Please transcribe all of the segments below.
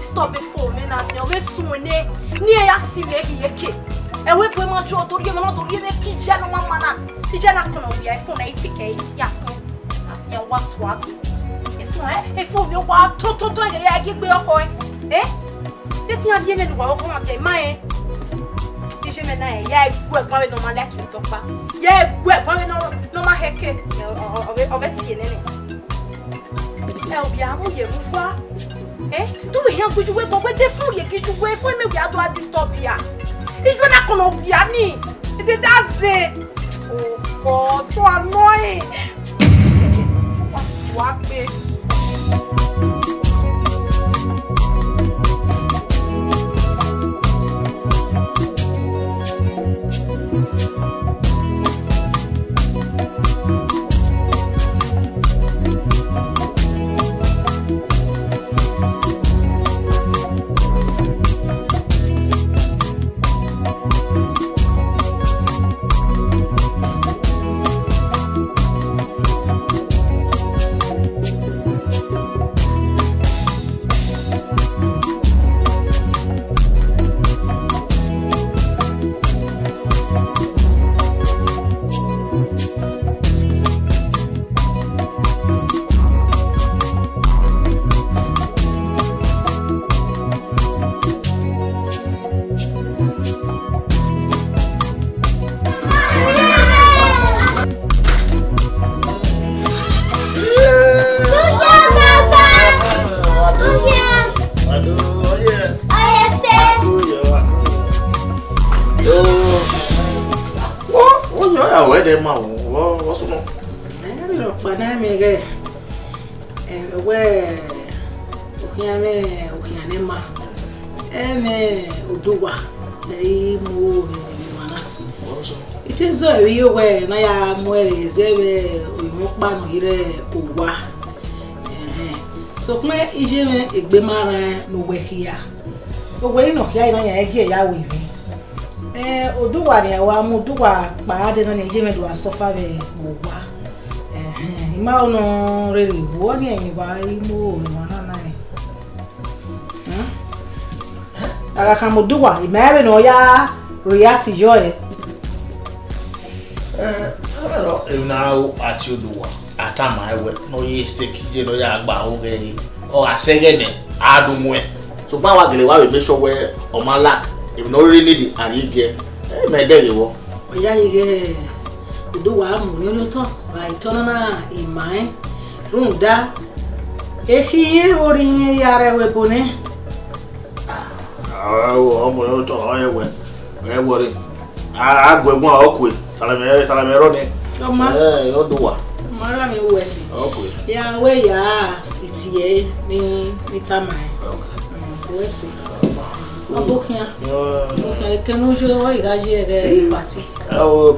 stop before me na me we sunne ni e ya si me yeke e we po ma jo tori me no tori me ki je no mama na ti je na kono wi iPhone na ipike ya phone ya what if you want to ya ki gbe oko de ti an die me luwa oko ma ti ma ti je me na ya egwu egwa we no ma like mi to pa ya egwu egwa we no ma heke o be ti nene obi amu ye mu wa do we here goju we bo we dey fu ye kiju we fu me we ado disturb ya if you na kono bi ani it does it oh god so annoying what be it is so you were na ya mwere zebe oyunpa no ire owa so kuma ije me egbe mara no wehia ogwe no hia ina ya ege ya we oduwa ni awa mu duwa pa de no ije me do asofa be owa ima ono rere wo ni emi ba imo na na aga kamuduwa imebe no ya react joy now at you do at my way no ye stick je no ya gba o ge o asegene adumwe so ba wa gele wa we make sure we o ma lack if no really need and you get me dey wo o ya ige do wa mu yo lo to ba itono na imai runda e fi ori yare we bone o mo yo to o ye we worry agwegun okwe talamero ni Oma oduwa mara mi wesi okay ya we ya itie ni tamai wesi obukia okay kenu jo wa igaji ere party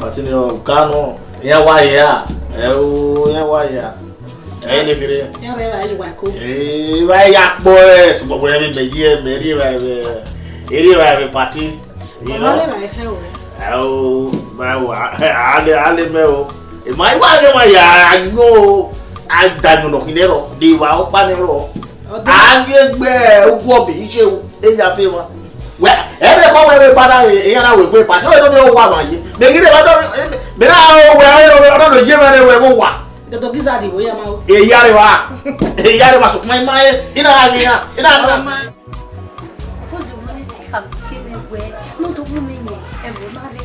party ni o kanu ya wa ya ni fire ya re wa yi wa ko wa ya po so gbogbo mi meji e meri wa eri wa party mama le ba e we ale meo e mai wa ge ma ya ngo adanu no kinero di wa o pa nero agegbe ogwo bi ise e ya fe wa we e be ko we pada e ya na we gbe pa so do mi o wa ma yi me gire ba do me na o we do je mere we mo wa do giza di bo ya ma o e yare wa so mai ina ina kozi mo ti ka fi me we no do mu me e mo mare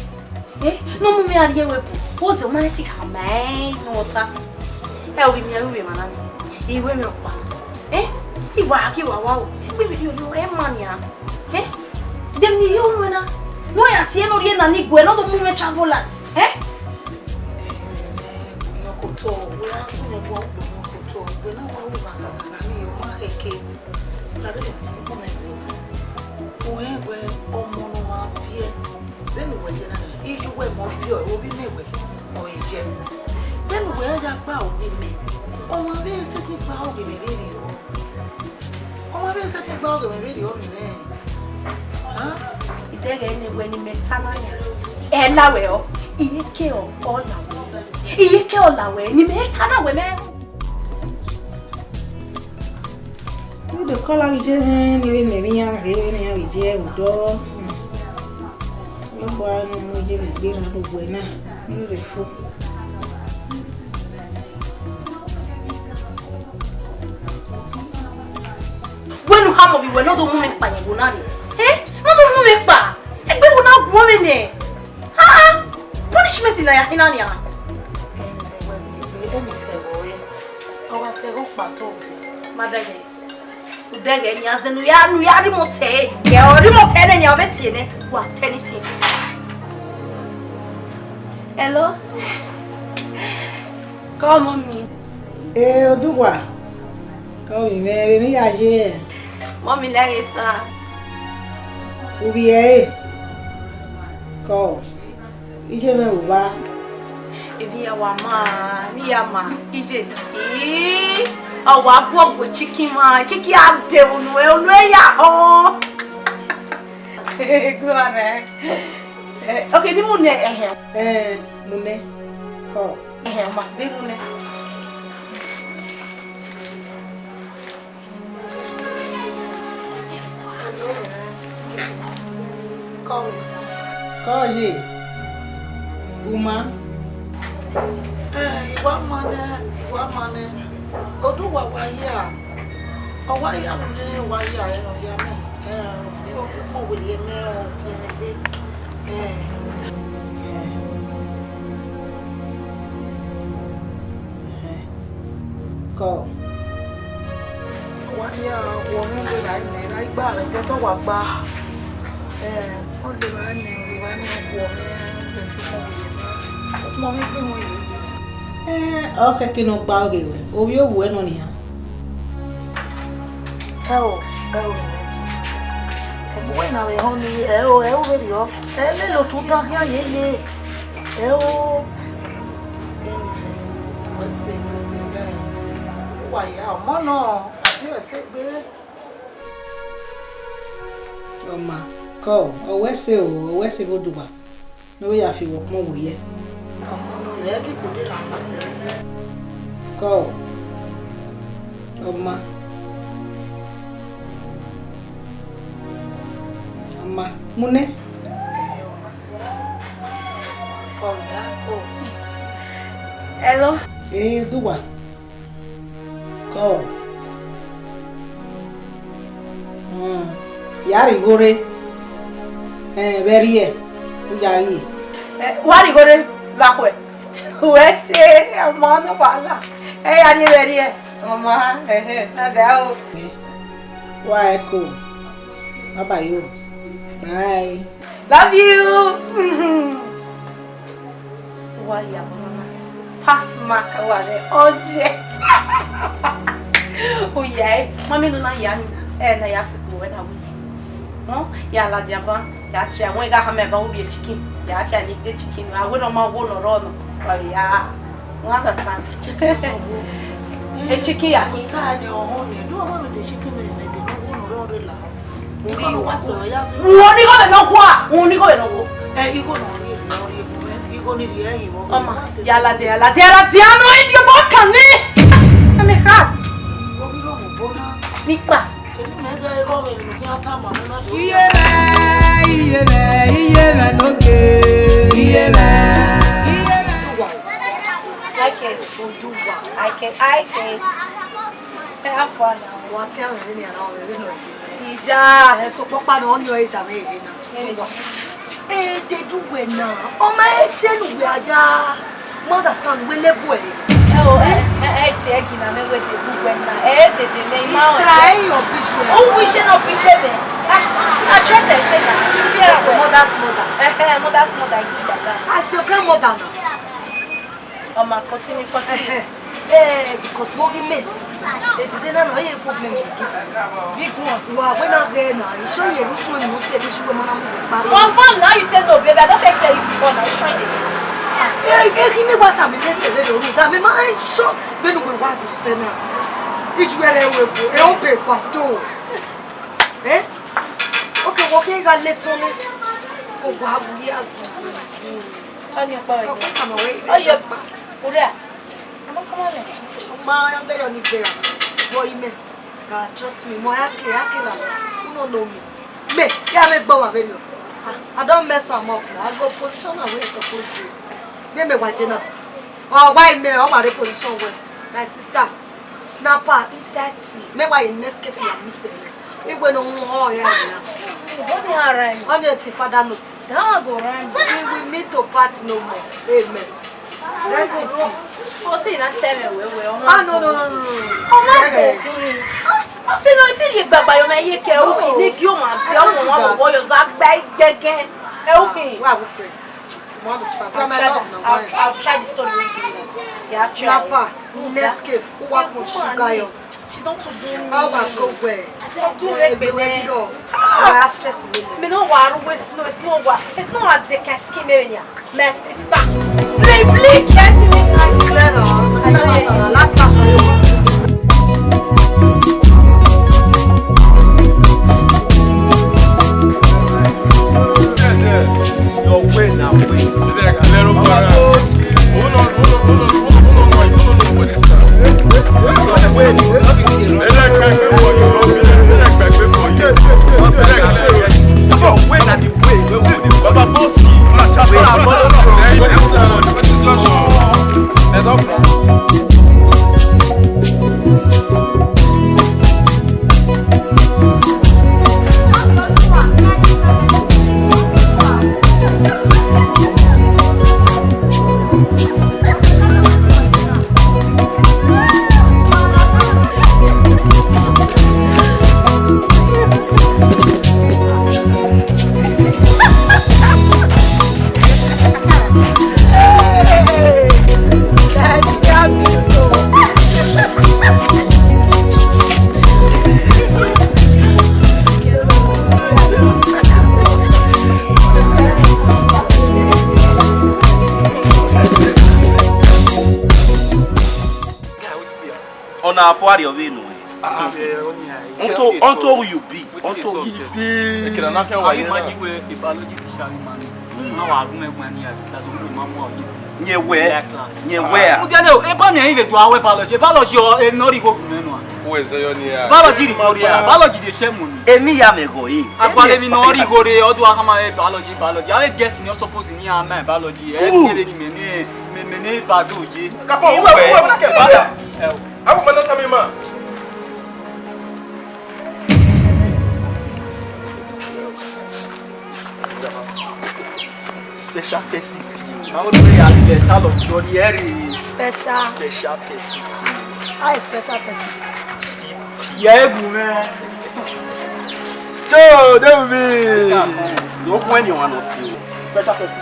no mu me ari we po kozi mo ti ka mai no ta e wi mi awi ma na ni iwe mi pa iwa ki wa wa o we bi yo e mania dem ni yo mo na no ya ti no ri na ni gwe no do mu me travelat no ko to we na ku ne bo ko to we na wa wa na ni yo ma heke la re ko me we omo no ma pie benu we je na iju we mo pie o bi me we o ije benu we ya gba o bi me o ma be se ti gba o bi me ri o o ma be se ti gba o bi me ri o mi me idege ni we ni metana ya e lawe o iyeke o lawe iyeke o lawe ni metana we me The color we just even the young here, we just do. So, we just be able to go now. Beautiful. When you have we were not the woman by Bunani. Eh? Not the woman by. And we will not woman eh. Ha! Punishment in Inania. Mother. Udege ni azenu ya nu ya remote ya remote ne nya betie ne wa tenity. Hello. Come on me. Odugwa. Come me ya je. Mommy lere sa. Ubiye. Ko. Ije me uba. Ebi ya wa ma, ni ya ma. Ije. Awa gbogbo chicken ma, chicken ade onu ya o. Go on okay, ni mo ne mo ne. Ko. Ma, be mo ne. Ko ji. Uma. Iwa mane. Odu wa ya. Owa ya me wa ya ya me. Fi o fu mo we ye me o ye Ko. Wa ya wo me we la ne la gba re te to wa gba. O de wa ne wo me fi mo we ye me. Mo me pe mo ye. Okay, que no pague, obvio bueno ni ha. Buena ve honi, verio. Le lo tuta ya ye. Você né. Uai, mano, aqui vai ser bem. Oma, ko, o wese boduba. No ya fi wo mo wuye. É que cuidar Ko. Oma. Mune. Hello. Duwa. Ko. Yari gore. Berie. Yari. Wari gore bakwe. Wese amana wala. Ani berie. Mama, na dao. Why ko? How about you? Bye. Love you. Why ya mama? Pass mark wale. Oje. Oye, mami no na ya ni. Na ya futu na wi. No? Ya la diaba. Ya che won ga ha me ba obi chicken. Ya che ni de chicken. Awe no ma wo no ro no. Wale ya. Ngata san. Chicken ya. Tani ohoni. Do wa me de chicken me de no wo no ro la. Ni wa so ya si. Woni go be no kwa. Woni go be no go. Igo no ri igo ni ri eyin wo. Mama, ya la dia no idio bo kan ni. Me ha. Wo bi ro mo bona. Nipa. Mega ro me ni ki ata ma na do. Iye me noge. Iye me. I can. Have fun now. Wa ti àwọn ni ara o re no si. Ija. So popa no nyo e sa me ebe na. De duwe na. O ma ese nu we aja. Mo understand we level e. Ti e gina me we de duwe na. De me ma o. Try your business. O wishe no pishe be. Address e say na. Your mother's mother. Mother's mother give that. As your grandmother na. Oma continue. Because what you mean? It didn't know your problem. Big one. Wow, when I get now, you show you which one you say this woman. One fun now you tell no baby, I don't fake tell you before now. Show it. Give me what I'm saying. That me my show. When we was saying now, it's where we go. Don't pay for two. Okay, got let on it. Oh, wow, yes. Come here, boy. Come away. Oh, yeah. Ura. I'm not coming. Ma, I'm there on it there. What you mean? trust me, more yake la. You don't know me. Me, yeah, make bomb video. I don't mess am up. I go position am where it's supposed to. Me watching up. Oh, why me? I'm at the position where my sister snapper inside tea. Me why in Nescafe am missing. We went on all yes. What they are right? On your father notice. Don't go right. Till we meet to part no more. Amen. Rest in peace. Oh, say that tell me we. Ah no. Oh my. I say no, it's you baba yo me ye ke o ki ni ki o ma ti o mo wo yo za gba gege. Okay. We are friends. You understand? I'm my love now. I'll try the story with you. Yeah, Snapper, Nescafe, who want sugar yo. She don't do me. How about go where? Do it, baby. I stress me. Me no war, it's not a dick scheme here. My sister. Play, yes, me clear now. Last for you. Your way now, On a affaire of you. Until you be. Until you be. You cannot know why you Special person. How do we have the style of Johnny Special person. I special person. Yeah, man. Joe, don't be. Look when you want to. Special person.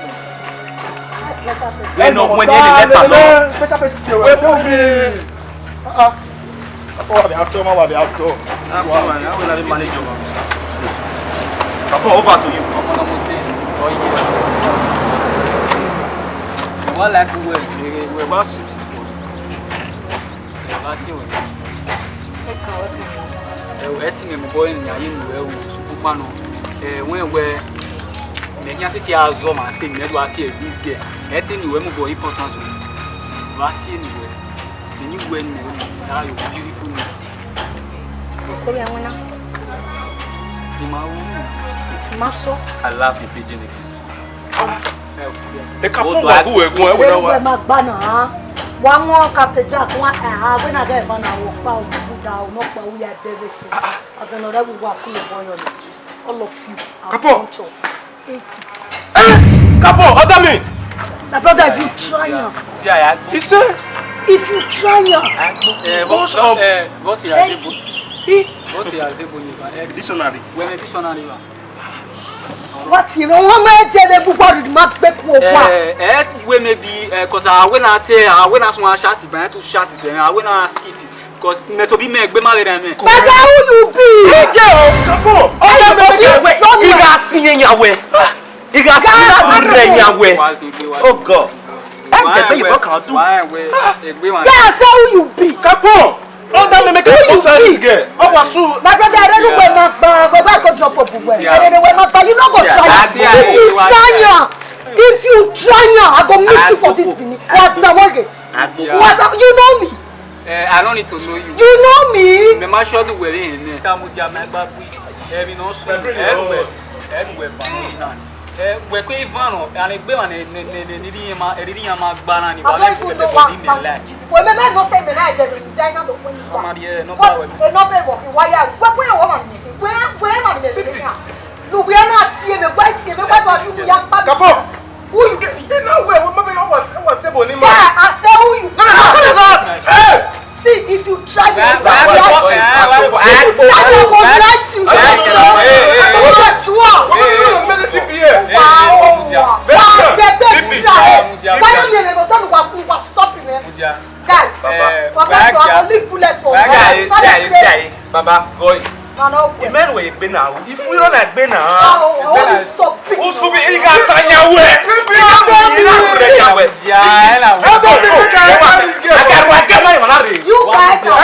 When no when you let alone. Special person. Don't be. Oh, the actor, man, the actor. I will not manage you. Papa, over to you. What like we were successful. Eating a boy in Yayin, Superman. When we're many city as Zoma saying, Edward here, this girl. Eating you were important to me. But anyway, when you went, now you're beautiful. I love you, pigeon. The couple who are going to one more Captain Jack, one when I get one hour, down, not what we are there. As another will walk in all of you. Couple, other me. My brother, if you try, see, I he said, if you try, dictionary. When a dictionary. what you know, one man tell everybody to map back we may be because I when I tell when I want to shut it, but to shut it, I when I skip it because me to be make be married and me. But who you be? Come on. You got singing your way. You got singing your way. Oh God. That's how you be. Come on. Oh, that may make a person this girl. Oh, what's so? My brother, I don't know where my go back and drop up where. I don't know where my you not go try. If you try, I go miss you for this minute. What you know me? I don't need to know you. You know me? Me ma sure the way in me. Kamudia my baby. Every no so. Anywhere family. We ko Ivano and egbe ma eri ma gbara ni ba le ko le body me like. We me no say me na je me China do when you. Mama dey no ba we. No be wo wire. We woman me. We man me. Look, we are not seeing me. Why see me? Why are you young baby? Kapo. Who is getting? You know where? Maybe what's able in my. Yeah, I say who you. No, shut it up. Hey. See, if you try to Hey. Baba, go. The men were been now. If we don't like Benin, so big. who should be in Gasanya? You guys are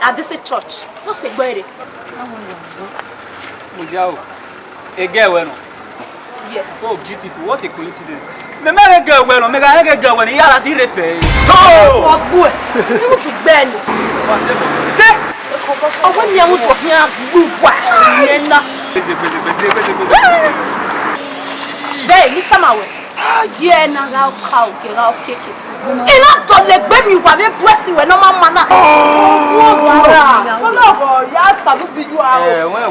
at this church. What's it going? Yes. Oh, beautiful. What a coincidence. Me marry girl well, me marry girl when you are as irrepe. Oh, boy. You want to bend. Say, I want you to hear good one. There, Mr. Mawe. Yeah, now how get out kick it. Il a donné ben you va bien bless you no mana. Oh, ya sa do video ah.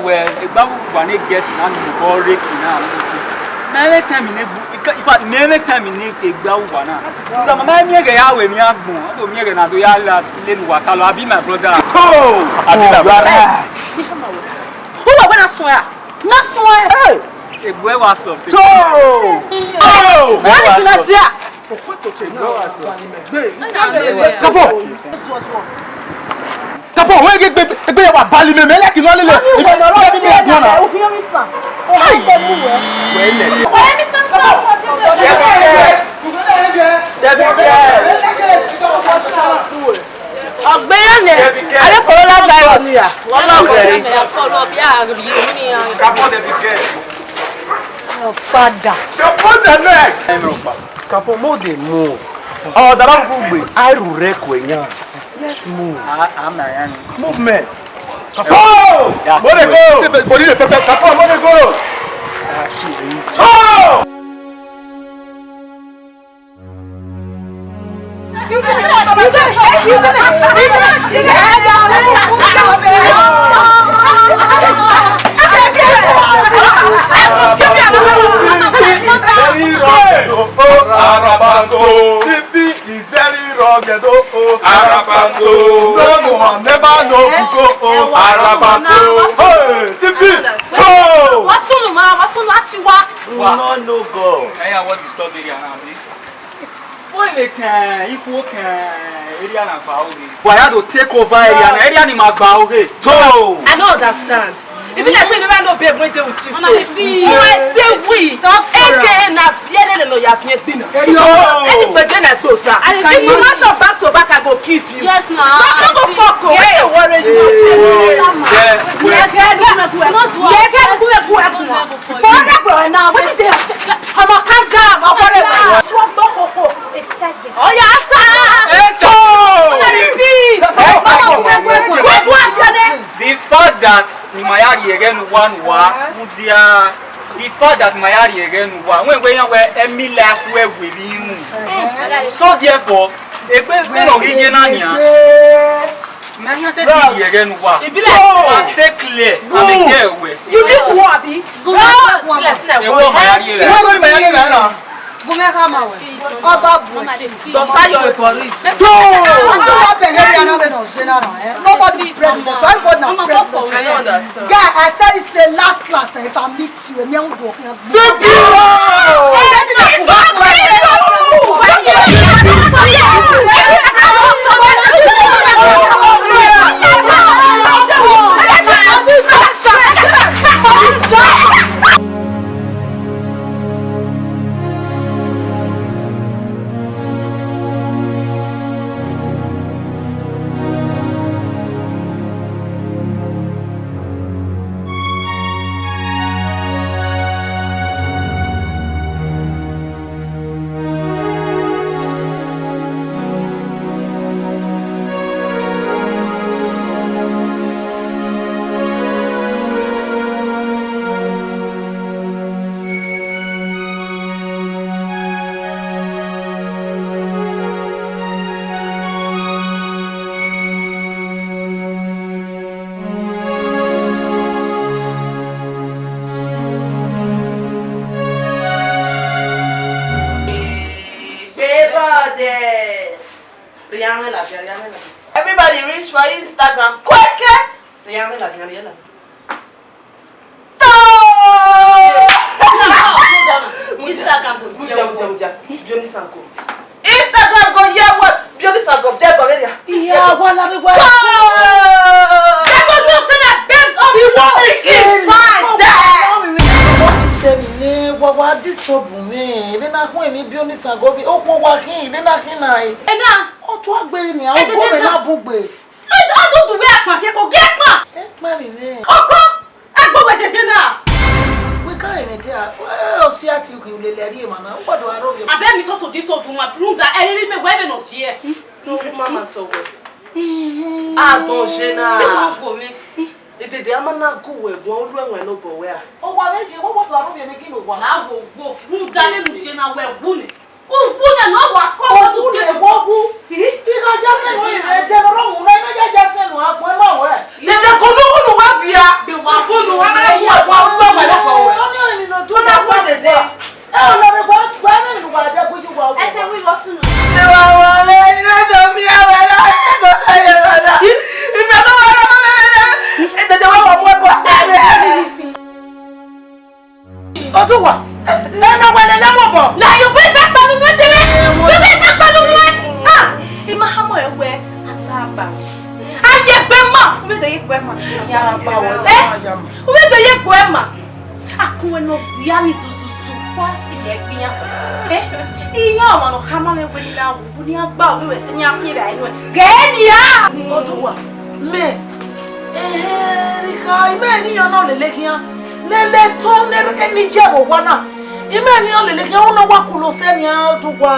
We egba bu ba na guest na no go reki na. Na every time in in fact every time in egba bu ba na. Because mama mi ge ya we mi agbon. O mi ge na do ya la le nu waka lo abi my brother. Oh, abi my brother. Who wa na so ya? Na so ya. Egbe wa so. oh, What is that there? Kapo, where get be wa bali me like no lele. Father. Kapo mo dey move. Oh, the man who be I rekwenya. Let's move. I'm not young. Movement. Kapo! Mo dey go. Body dey pepper. Kapo, mo dey go. Oh! Very wrong, Arabango. Sippy is very wrong, Arabango. No one never know to go, Arabango. Hey, Sippy, go. What's on ma? What's on what you want? No go. Hey, I want to stop area now, please. Boy, they can, equal can, area na baoge. Why I to take over area ni ma baoge. So, I don't understand. If you say never no babe when they with you, Mama, say say we. Eke na fiele no ya fiele dinner. Anybody na do sir. If you want some back to back, I go give you. Yes, now. Don't go fuck up. Why you worry you? Now, what is it? I'm a calm down. I'm a swap boko. It's sad. Oh, yes, sir. the fact that ni mayari again one wa mudia the fact that my area again when Emila we so therefore stay clear. You need to what? Nobody president. Guy, I tell you, say last if I meet you, me won't do Everybody reach for Instagram. Quick! Instagram go yeah what? Instagram there go area. Yeah, what let me go. They go do say that babes on the wall. Fine there. Say me what disturb me. Even na kun emi bi onisa go bi o ko wa kin even na kin nai. Ena. O to agbe ni àwọn go me na bugbe. I don't do where kan fe ko get kan. Ma mi me. Oko. Agbo we jeje na. We ka emi dia. O si ati ku le le ri ma na. O do aro bi. Abe mi to this odu ma brunga eri me we be no se. No mama so we. Ah don je na. Ìdèdè amana go we gon olu enwe no bo we a. O wa meje wo do aro bi mi kin o wa. Na wo gbo. Brunga le lu se na we wu ni. Wu na no wa ko wo du ke wo wu. Ika jase no ire de ro mu na na jase no agbo e ma we. Dede ko lu nu wa bia. Be wa ko nu wa na wa gbo ma le ko we. Oni oni no do na ko dede. E o le me gba me nu wa de ko ju wa. Ese wi wo sunu. E wa wa le ina do mi a wa la ina do ta ye wa da. Ife no wa ra me le. E dede wa wa mo e bo. O tu wa. E na wa le mo bo. La yo be fe pa nu ti mi. Yo be fe pa nu mi. Ah, I ma ha mo e we agba. Aye gbe mo. We do ye gbe mo. Ya ba wo. We do ye gbe mo. Akun no ya mi sususu. Wa fi le gbiya. Iya ma no ha ma me we na wo ni agba we we se ni afie ba inu. Ge ni ya. O tu wa. Me. Rika ime ni yo no le kian. Lele to ne eni jebo wana. Ime ni yo le kian una wa kulo se ni a tu wa.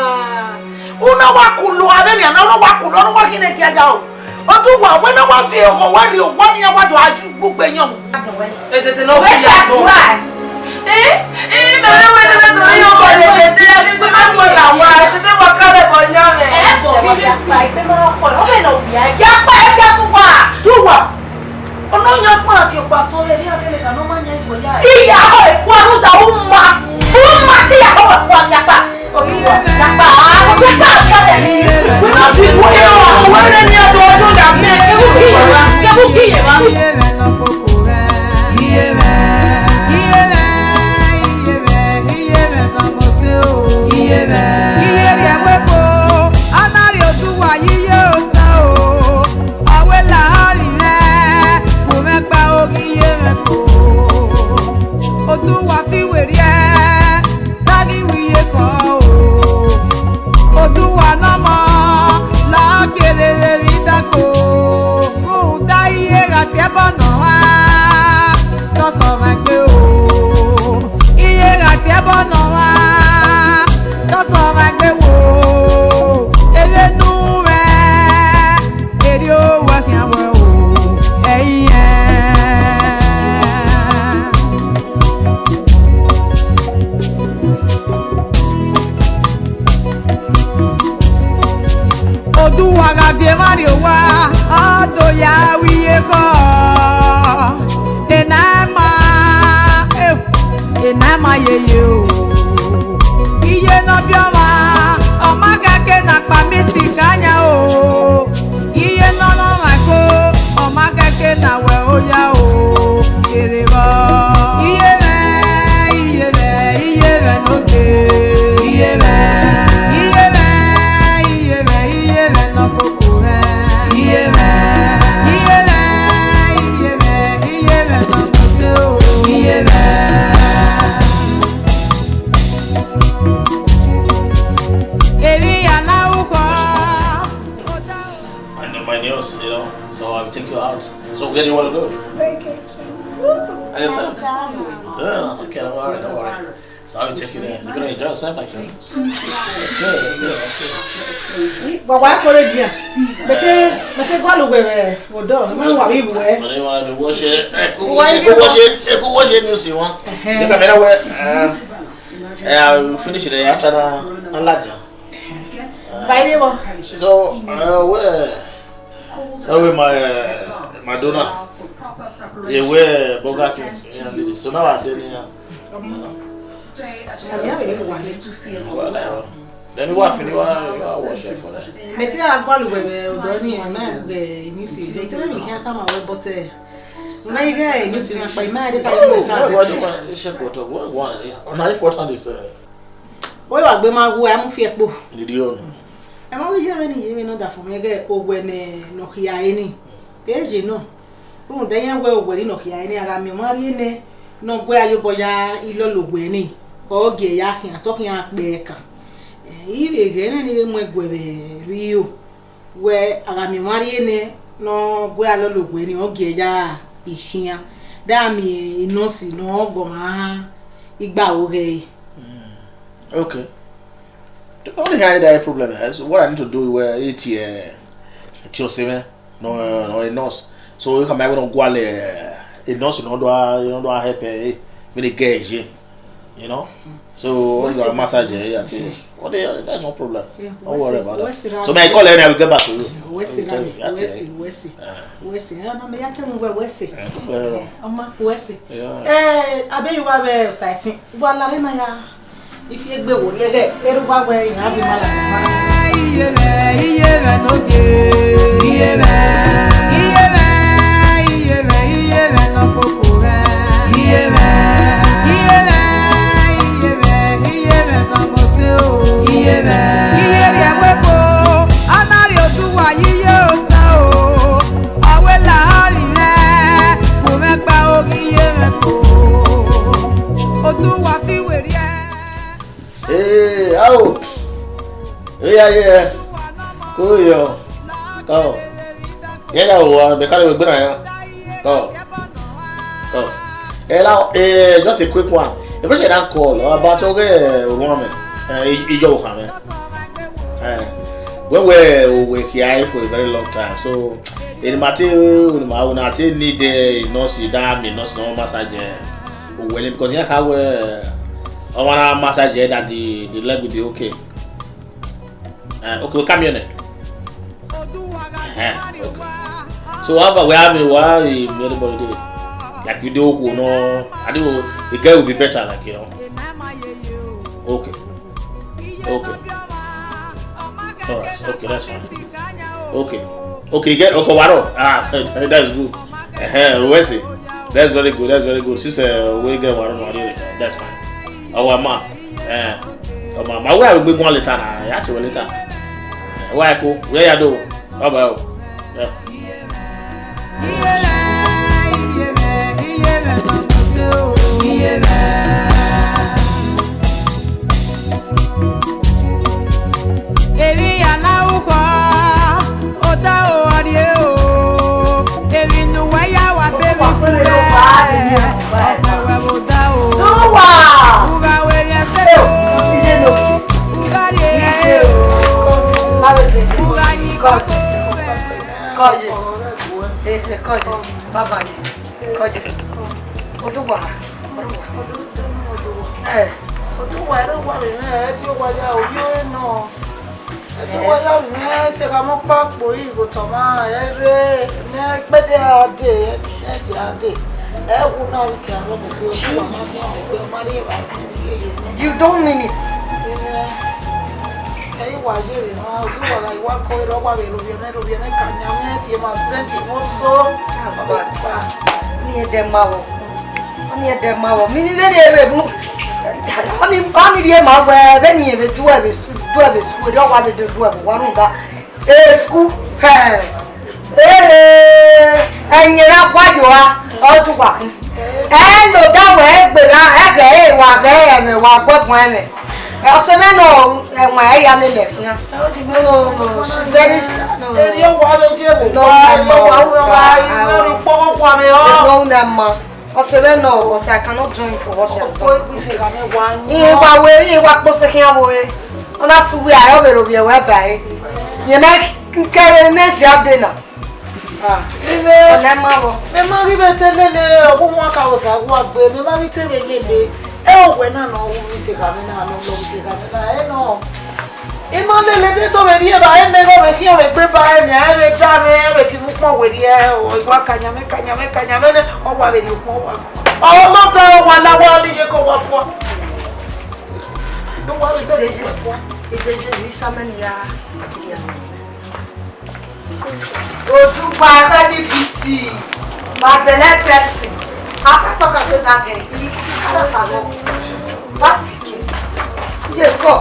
Una wa kulo abe ni ana una wa kulo no wa kine ki aja o. O tu wa we na wa fi o wa ri o wa ni wa do aju gbugbe yan mu. Tete no bi ya do. Na we de do yo ko le tete ya ni se ma mo la wa tete wa ka le bo yan me. Bo bi bi sa ipe ma ko. O be no bi ai. Ya pa e ga su wa. Tu wa. Ono yan fun ati pa so le ni akele ka no ma yan ifo ya. Iya ho e ku anu da umma. Umma ti ya ho e ku ya pa. O bi wa ya pa. O bi pa so le ni. We na fi wo e o. We na ni ado ojo da me. Ke bu ki ye wa. ma yeye o. Iye no bioma, o ma kake na pa mi sikanya o. Iye no no ma ko, o ma kake na we oya o. Yereba. Iye me no ke. Iye me no koko me. Iye me no mose o. Iye me. My nails, you know, so I'll take you out. So where do you want to go? Burger King. I said, yeah, okay, don't worry. So I will take you there. You're gonna enjoy yourself, like that. That's good. But why call it here? But go away. What do? Man, what we wear? But they want to wash it. Go wash it. You see one. You come anywhere. I'll finish it after the lunch. By the way. So where my donor? Yeah, where Bogasi? So now I say, yeah. Then you want to wash it for that. Mete agbalu bebe odoni na be nisi de tell me here time away but na you get nisi na pa ma de ka you can What do you say photo? What na important is we wa gbe ma wo am fi epo did you e ma we ye no da fun me ge ogwe ne no kia eni eje no o de yan we ogwe ni no kia eni ara mi ma ri ne no gwe ayo boya ilologwe ni oge ya kian to kian pe kan ibe gene ni mo egwebe rio we aga mi mari ne no gwe alologwe ni oge ya ihian da mi inosi no go ma igba oge. Okay. The only that problem is what I need to do where it's no a nurse. So you come back on go a nurse you don't help with the gauge, you know. So the massage that's no problem. Don't worry about that. So may I call her and I will get back to you. Wesi. Na me yake mu wesi. Oma wesi. Abe you wa exciting. Wa la na ya. If you gbe wo lele, eru ba we yan bi mala. Iye me no ge. Iye me no koko me. Iye me no mose o. Iye ri awepo, anari oduwa yiye ota o. Awe la ri re, mo me pa ogiye me ko. Oduwa fi weri e. Hey, oh. Yeah. Cool, yo. Go. Yeah, because we're gonna go. Hey, just a quick one. If I don't call about okay, woman, you come. We here for a very long time. So, in Matthew, I will not need the nurse, damn, nurse, no massage. Well, because you have I want to massage that the leg will be okay. Okay, we'll come here now. Okay. So, after we have everybody did it. Like we do, no, I do. The guy will be better, like you know. Okay. Alright. Okay, that's fine. Okay. Get okay. Waro. That's good. Where's it? That's very good. Sister, we get Waro. That's fine. Our ma, my wife will be one later. Actually, later. Why go? Where you do? How about? Yeah. You don't mean it. That's bad. Near them mawo. Near them mawo. Mini very able. Only the amount where any of it do have a school. Don't want to do one school. And you're not what you are all to walk. And no that way, but I and walk what one. Also, no, and my young lady. No, she's very no, also, no, but I cannot join for what she has done. You walk most second away. And that's where I will be aware by. You make carry net up dinner. Memory better than a woman house. I walk with memory tell me. Oh, when I know who is coming, I know. In Monday, let it already about I never make you a good buy and I have a time if you move more with you or what can you make or what will you more? Oh, not one hour did you go for? No one is it is a summon ya. Go to Bagani PC. Magdalene person. After talking that game, what's it? Yes, go.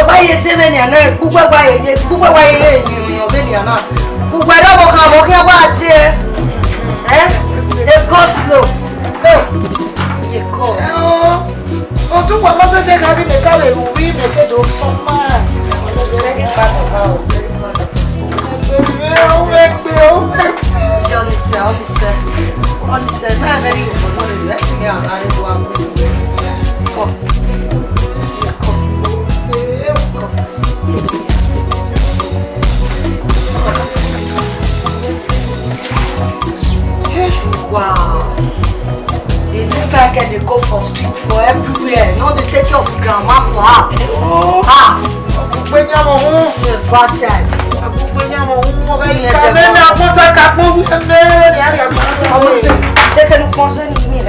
Why is it many? I know. Who go slow. You go. Oh, to what must I take out in the car? We make it do some man. Only said, I'm very good. Let me out. I don't want to say. Wow. They don't forget they go for street for everywhere. No, they take care of grandma for her. Ah. When you're home, you're bastard. When you're home, they can concern me.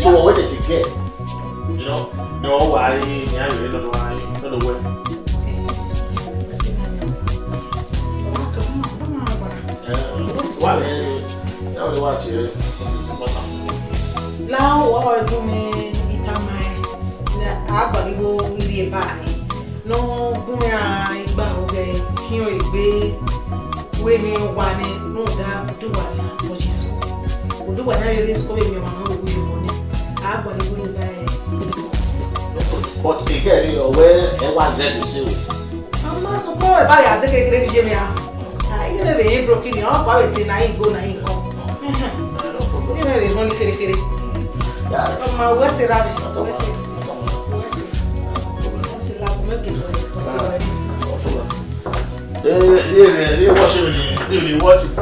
So what does it get? You know, no why, don't know why, don't know what. Why? Now we watch it. Now what do me? It's my. I got to go with the buy. no bunya igba oge kiyo egbe we mi wa ni no da do wa ya mo jiso do wa na re sko we mi ma na ogu yo ni a gbo ni bu ba e but again you where e wa ze do se o ama so ko e ba ya ze kekere bi je mi a ye le be broken ni o pa we te na go na in ko ni me be mo ni kere ya ma we se ra ni we se la ko me ke to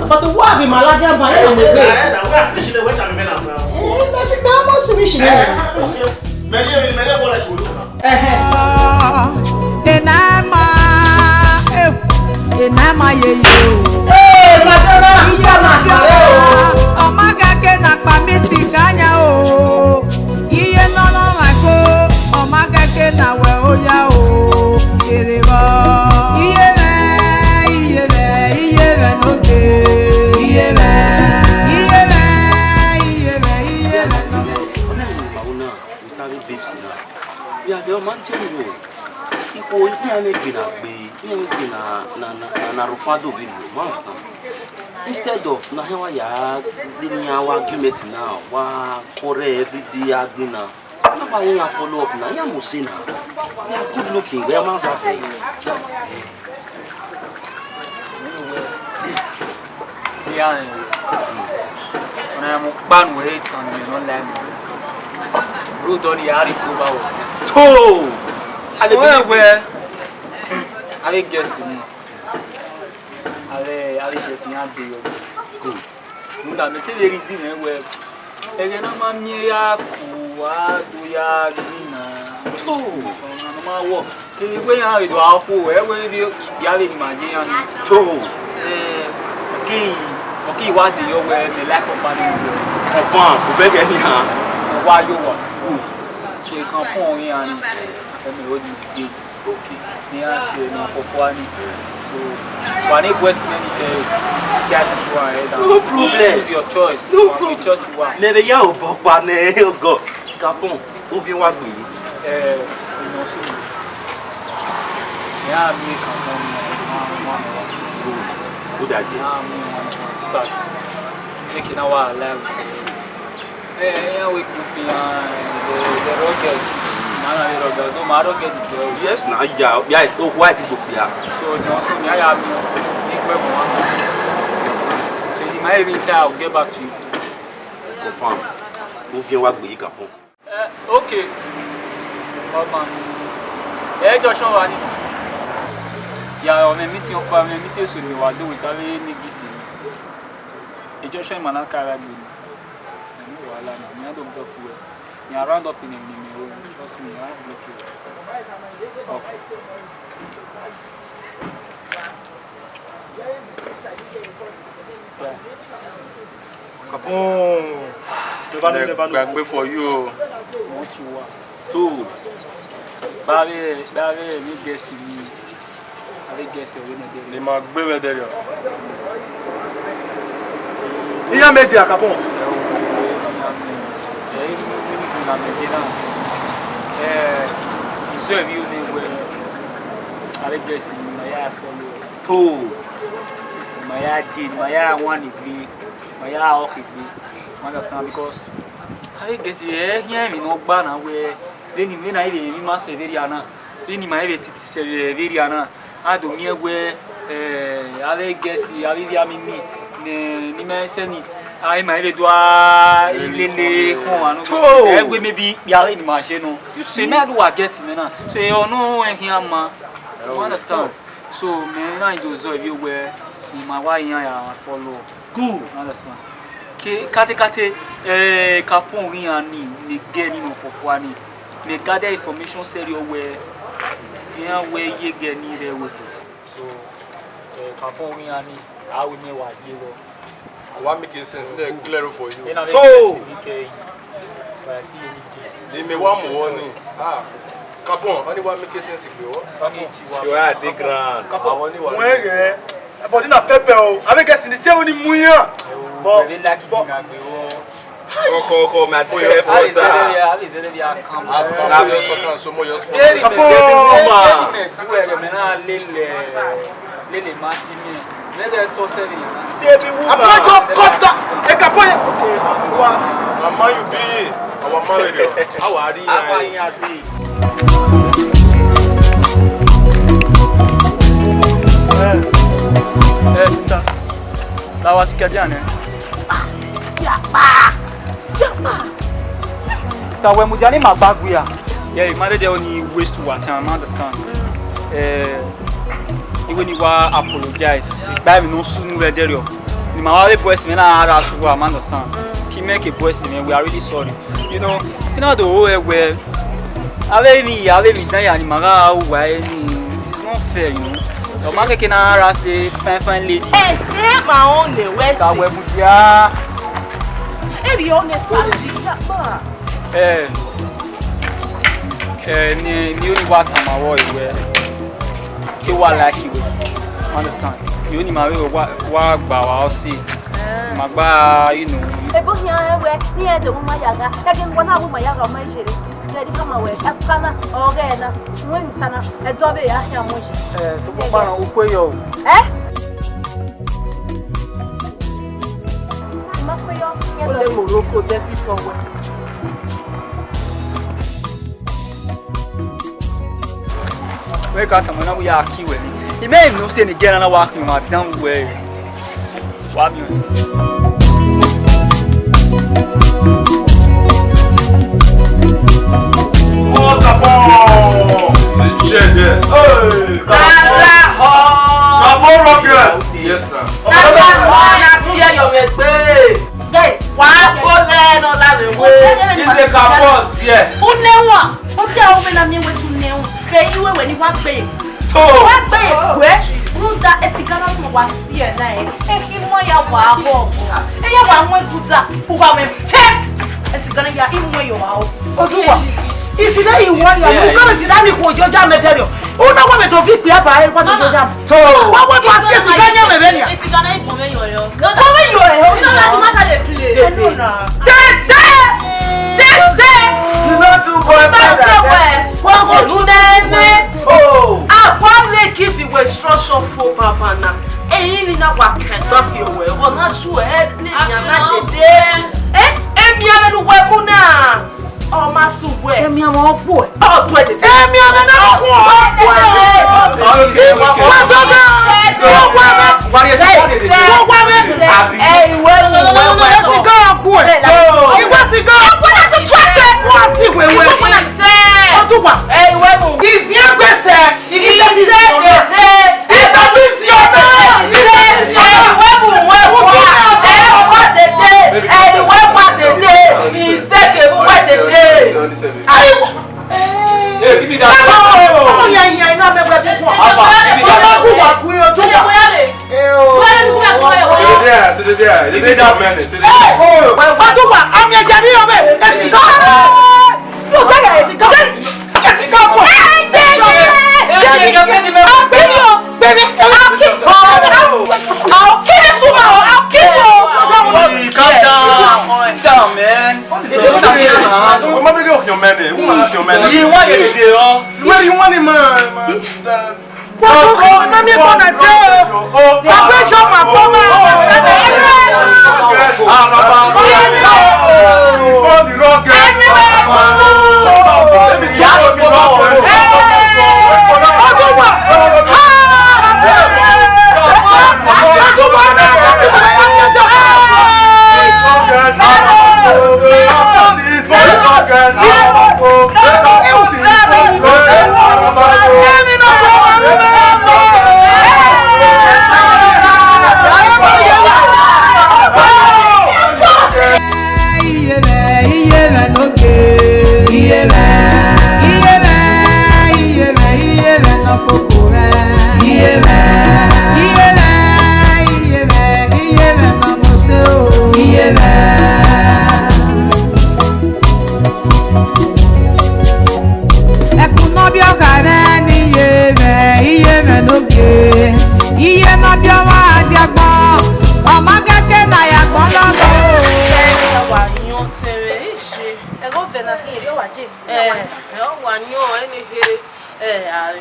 but what have him allowed them by we are finishing the wait and men now we almost finishing okay many what to do enama ye madonna omagake na pamisi kanya o iye nono mako omagake na we oya o kereba iye no de iye we are the mountain road. People na rufado video, instead of na how ya didn't argument now, wa correct every day arguing now. Now you follow up now. You must say now. You are good looking. We are man's after. Yeah. When I'm ban weight on me, no land. Road on the Ari Kuba. To. Where I guess me. I guess me. I do good. No, I'm telling you the reason where. Again, I'm here. Kuwa doya gina. To. So I'm not work. When I do our poor, where will you be having my year? To. Okay, what do you wear? The lack of money. Confirm. You beg anyhow. Why you want good? So you can put on here and what you did. Okay. Near the Popwani. So, when it was many get it right. No problem. Use your choice. No problem. Choice you want. Never yao Popwa ne go. Capon. Who you want me? You know so. Yeah, me come Good idea. Start making our life. Yeah, we could be the rugged. No matter rugged is yes, now yeah, it's white book yeah. So also me I have so you might even try I'll get back to you. Confirm. Who you want me Capon? Okay. Joshua wani. Yeah, on a meeting soon we will do with every nigisi. Joshua manaka do. I don't block you. You are round up in him. Trust me, I don't block you. Okay. Capon. Never for you. What you want? Two. Baby, me guess me. I guess you win. They might be there. Il a média Capon. So if you I guess my follow. Two. My did my one degree. My okay. Understand because I guess here me no ban where then when I be ma severiana. Then my titi severiana. I do me where I guess I via me ni me seni ai mai le doa ilele kon anu we maybe ya in machine no you say na do get me na so you no ehia ma you understand so me na do so you where ni ma wa yan ya follow good understand ke kate Capon ri ani ni get ni no fofo ani me gather information serio where yan where ye get ni there we so Capon ri ani how we may what you what make sense make clear for you they may want more Capon only what make sense if you are the grand Capon only but na pepper o avec esse ni te oni muyan bon Coco, my dear, I so more your duwe mena lele master me. Nega to sell it. Baby woman. Apojo kota. E kapoye. Okay, Mama you be our married. How are you? Sister. That was Kadiane. Sister, when Mujani my bag we are. Yeah, you might only waste to one time, I understand. Even if I apologize, buy me no soon over there. The my voice me na harass you, I understand. He make a voice me, we are really sorry. You know the whole where ave me na ya ni maga why it's not fair, you know. The market can harass a fine lady. Hey, my own the west. That we Mudia. Hey, the only time. Ni only what I'm aware where they were like you understand. You only marry what Bawa see. Magba, you know. Ebonya we near the woman yaga. Again, one hour my yaga my shitty. Let it come away. Afana or Gana. When Tana, a dobby, I am wishing. So, what you? Eh? Morocco, that is for where got a man we are kiwi. He may no say again and I walk in my down way. What you? Oh, Capon! Hey, Capon rocket! Yes, sir. Is a Capon, yeah. Muda esigara mo wasie na mo ya wa ho e ya wa mo guda wo ba me fe esigara ya imwe yo wa Otuwa isi na iwo ya mo ko ti na ni ko joja material o na wa me to fi pe aba e ko joja to wa wa to asi esigara nya me be ni esigara ipo me yo yo no da me yo yo no na ti matter dey play you no do boy What go do na oh public if you were instruction for papa na eyin ni na wa kan talk your way o na sure head play nya na dede emi amenu we mu na o ma su we emi awon po dede emi amenu ku o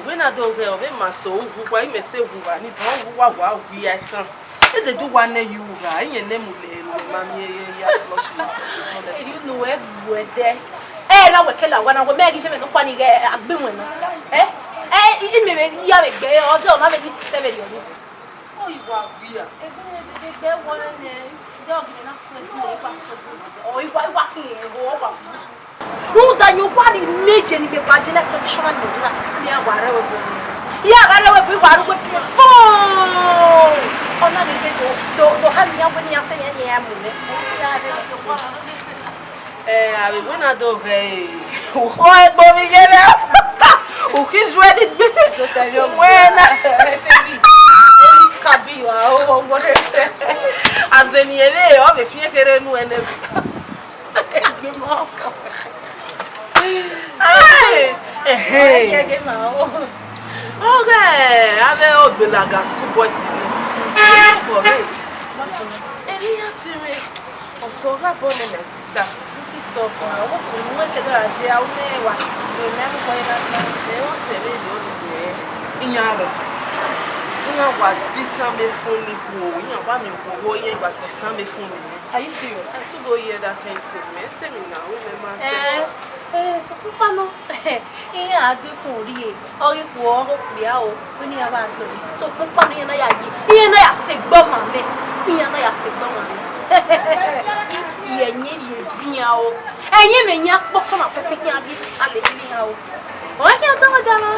when I do go, they must so who I may say who I need to we are son. They do one you, I ain't name Mammy, you know where we're there. Eh, now we kill her when I will make him no funny at doing. It may be a gay or so, not a bit 7 years. Oh, you are weird. They want a dog enough or you are walking over. Who that your body nature be watching a condition near whatever person. Yeah, whatever we want with your phone. Oh, not a little, don't have me up when you're saying any ammo. I will win a dog. Why, Bobby, get out? Who is ready to tell you when can be as the near of a fear and okay, I will be like a schoolboy so sister. So also we can do a day remember going they all say they only there what this me phone who what me who what this me phone. Are you serious? I to go here that kind of me tell me now remember so papa no I do for you or you go ya o when you have so papa no na ya na ya say gbo ma me na ya say gbo ma me yenye via o enye menya kpoko na pepe nya bi sale ni ha o o nya to madama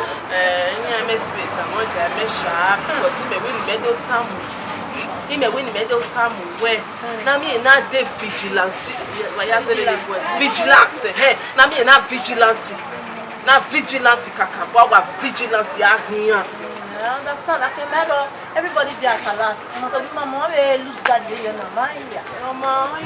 nya metibe ka mo da me sha because me win medal tamu me win medal tamu we na me na dey vigilante ya say the word vigilante na me na vigilante kaka wa vigilante ahian. I understand. I feel better. Everybody there at a lot. Mama, we lose that day, you know. Mama,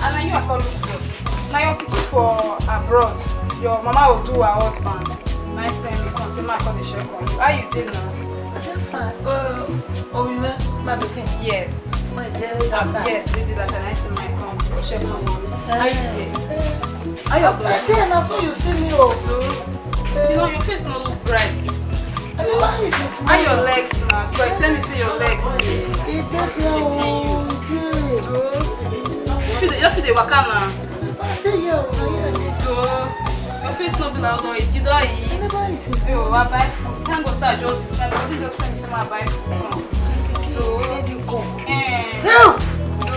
and then you are calling now you're picking for abroad. Your mama will do her husband. Nice send me consumer condition. How you did now? Oh, you my booking? Yes. Yes, they did that and I see my check my mom. How you did? How you doing? I saw you see me you know your face no look bright. How your legs now? So tell me see your legs. You feel the waka now. Your face no be loud or it you don't eat. So I buy food. Thank God I just tell me say I buy food. No.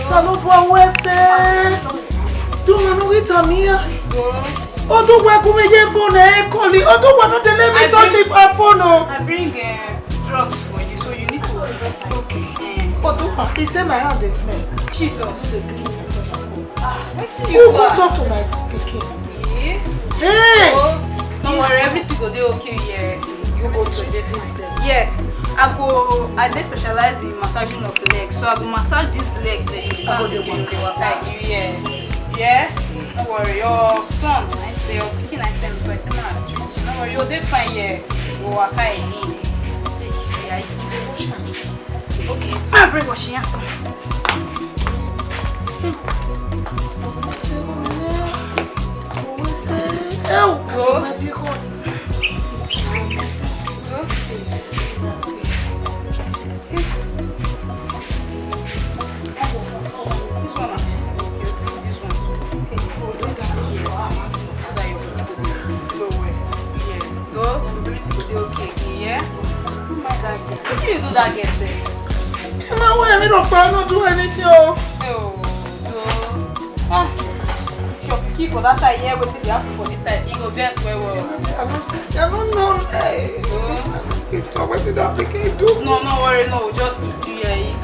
Salopwa wese. Tu manu itamia. Odo wa ku meje phone e call it. Odo wa no dey let me touch it for phone. I bring drugs for you so you need to okay. Odo, he say my hand dey smell. Jesus. You go talk to my pikin. Yeah. Hey! Don't worry, everything go do okay here. You go to this day. Yes. I specialize in massaging of legs. So I go massage these legs that you start to do. Yeah? Don't worry, your son, I say, your pikin, I say, I say, don't worry, you'll be fine here. Go work again. Okay. I'll bring washing up. Oh, my big one. What do you do that girl say? I don't do anything. Your key for that side here, waiting the apple for this side. You go best where well. I don't know. What did that pikin do? No, no worry, no. Just eat you here, eat.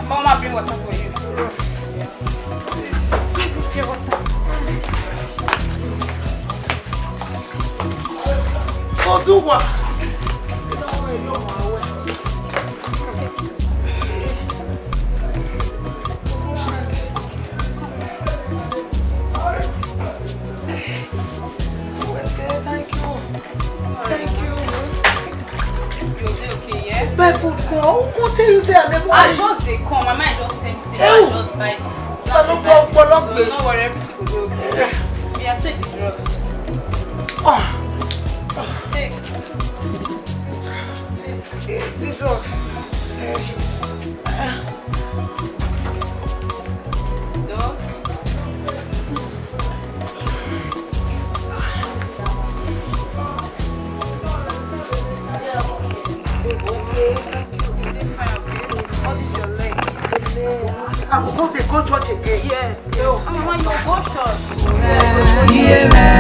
Mama, bring water for you. Here, water. do what? Buy food come. Who tell you say I never? I just say come. My mind just tell me say I just buy. So no Omonogbe. So don't worry, everything will be okay. We are take the drugs. Take. The drugs. Dog. I'm going to go church again. Yes. Mama, you go church. Yeah.